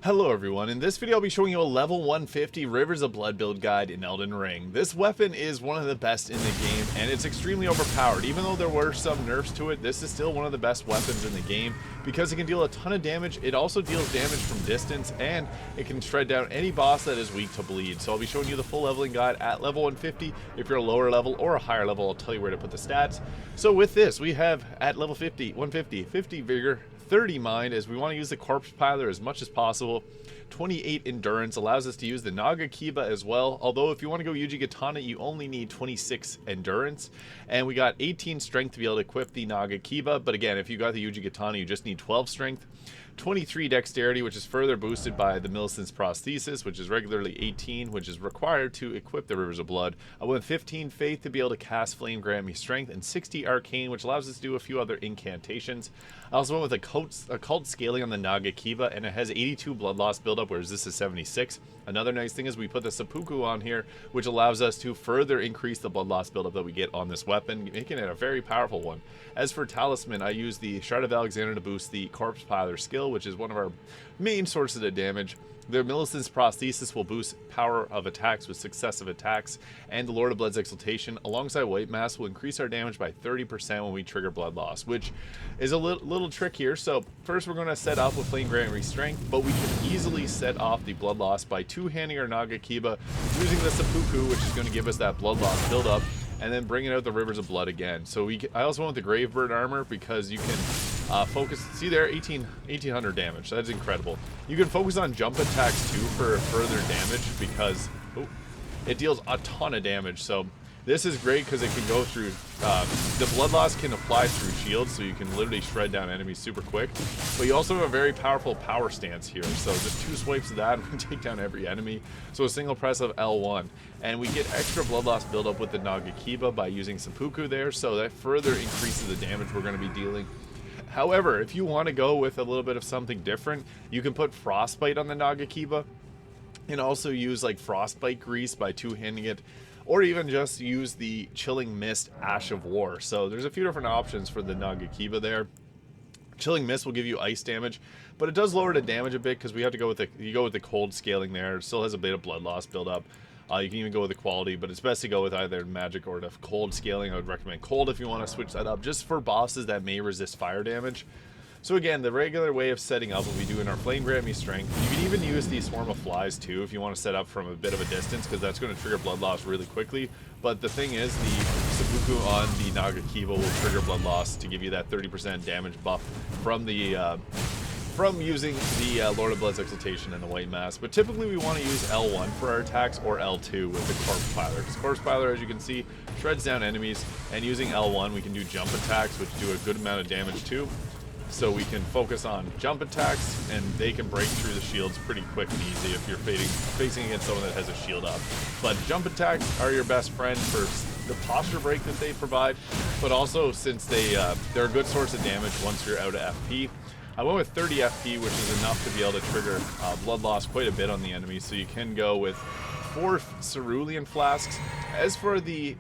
Hello everyone, in this video I'll be showing you a level 150 Rivers of Blood build guide in Elden Ring. This weapon is one of the best in the game and it's extremely overpowered. Even though there were some nerfs to it, this is still one of the best weapons in the game because it can deal a ton of damage. It also deals damage from distance and it can shred down any boss that is weak to bleed. So I'll be showing you the full leveling guide at level 150. If you're a lower level or a higher level, I'll tell you where to put the stats. So with this, we have at level 50 vigor, 30 mind, as we want to use the corpse piler as much as possible. 28 endurance allows us to use the nagakiba as well, although if you want to go Yuji Katana you only need 26 endurance, and we got 18 strength to be able to equip the nagakiba, but again, if you got the Yuji Katana you just need 12 strength. 23 dexterity, which is further boosted by the Millicent's prosthesis, which is regularly 18, which is required to equip the Rivers of Blood. I went 15 faith to be able to cast Flame Grant Me Strength, and 60 arcane, which allows us to do a few other incantations. I also went with occult scaling on the nagakiba, and it has 82 blood loss buildup, whereas this is 76. Another nice thing is we put the seppuku on here, which allows us to further increase the blood loss buildup that we get on this weapon, making it a very powerful one. As for Talisman, I use the Shard of Alexander to boost the corpse piler skill, which is one of our main sources of damage. The Millicent's prosthesis will boost power of attacks with successive attacks, and the Lord of Blood's exaltation alongside white mass will increase our damage by 30% when we trigger blood loss, which is a little trick here. So first we're going to set off with Flame Grant Me Strength, but we can easily set off the blood loss by two-handing our nagakiba, using the seppuku, which is going to give us that blood loss buildup, and then bringing out the Rivers of Blood again. So I also went with the Gravebird armor because you can focus, see there, 1800 damage. That's incredible. You can focus on jump attacks too for further damage because it deals a ton of damage. So this is great because it can go through, the blood loss can apply through shields, so you can literally shred down enemies super quick. But you also have a very powerful power stance here, so just two swipes of that and we take down every enemy. So a single press of L1. And we get extra blood loss buildup with the nagakiba by using seppuku there, so that further increases the damage we're going to be dealing. However, if you want to go with a little bit of something different, you can put frostbite on the nagakiba and also use like frostbite grease by two-handing it, or even just use the chilling mist ash of war. So there's a few different options for the nagakiba there. Chilling mist will give you ice damage, but it does lower the damage a bit because we have to go with the cold scaling there. It still has a bit of blood loss build up. You can even go with the quality, but it's best to go with either magic or the cold scaling. I would recommend cold if you want to switch that up, just for bosses that may resist fire damage. So again, the regular way of setting up will be doing our Flame Grant Me Strength. You can even use the Swarm of Flies too if you want to set up from a bit of a distance, because that's going to trigger blood loss really quickly. But the thing is, the seppuku on the nagakiba will trigger blood loss to give you that 30% damage buff from the from using the Lord of Blood's exaltation and the white mass. But typically we want to use L1 for our attacks, or L2 with the corpse piler, because corpse piler, as you can see, shreds down enemies, and using L1 we can do jump attacks, which do a good amount of damage too. So we can focus on jump attacks, and they can break through the shields pretty quick and easy if you're facing against someone that has a shield up. But jump attacks are your best friend for the posture break that they provide, but also since they're a good source of damage once you're out of FP. I went with 30 FP, which is enough to be able to trigger blood loss quite a bit on the enemy, so you can go with 4 cerulean flasks. As for the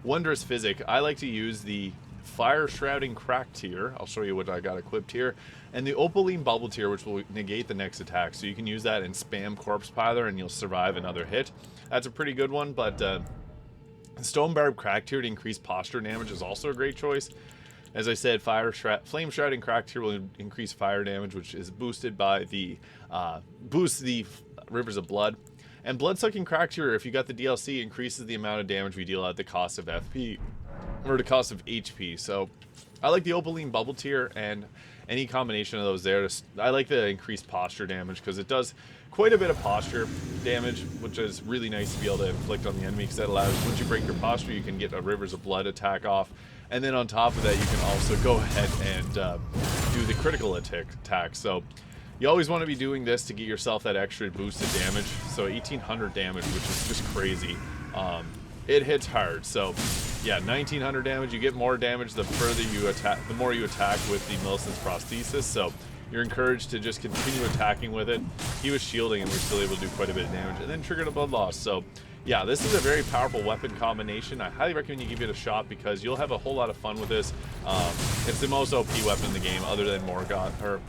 wondrous physic, I like to use the Fire Shrouding Crack tier. I'll show you what I got equipped here, and the Opaline Bubble tier, which will negate the next attack, so you can use that and spam Corpse Piler and you'll survive another hit. That's a pretty good one. But Stone Barb Crack tier to increase posture damage is also a great choice. As I said, Flame Shrouding Crack tier will increase fire damage, which is boosted by the boosts the Rivers of Blood. And Blood Sucking Crack tier, if you got the DLC, increases the amount of damage we deal at the cost of FP, or the cost of HP. So I like the Opaline Bubble tier, and any combination of those there. I like the increased posture damage because it does quite a bit of posture damage, which is really nice to be able to inflict on the enemy, because that allows, once you break your posture, you can get a Rivers of Blood attack off. And then on top of that, you can also go ahead and do the critical attack. So you always want to be doing this to get yourself that extra boosted damage. So 1800 damage, which is just crazy. It hits hard. So yeah, 1900 damage. You get more damage the further you attack, the more you attack with the Millicent's prosthesis. So you're encouraged to just continue attacking with it. He was shielding and we're still able to do quite a bit of damage, and then triggered a blood loss. So yeah, this is a very powerful weapon combination. I highly recommend you give it a shot because you'll have a whole lot of fun with this. It's the most OP weapon in the game other than Morgoth, or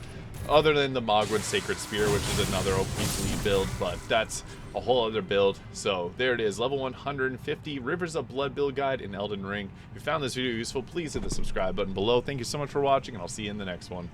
other than the Mogwin Sacred Spear, which is another OP bleed build, but that's a whole other build. So there it is, level 150 Rivers of Blood build guide in Elden Ring. If you found this video useful, please hit the subscribe button below. Thank you so much for watching, and I'll see you in the next one.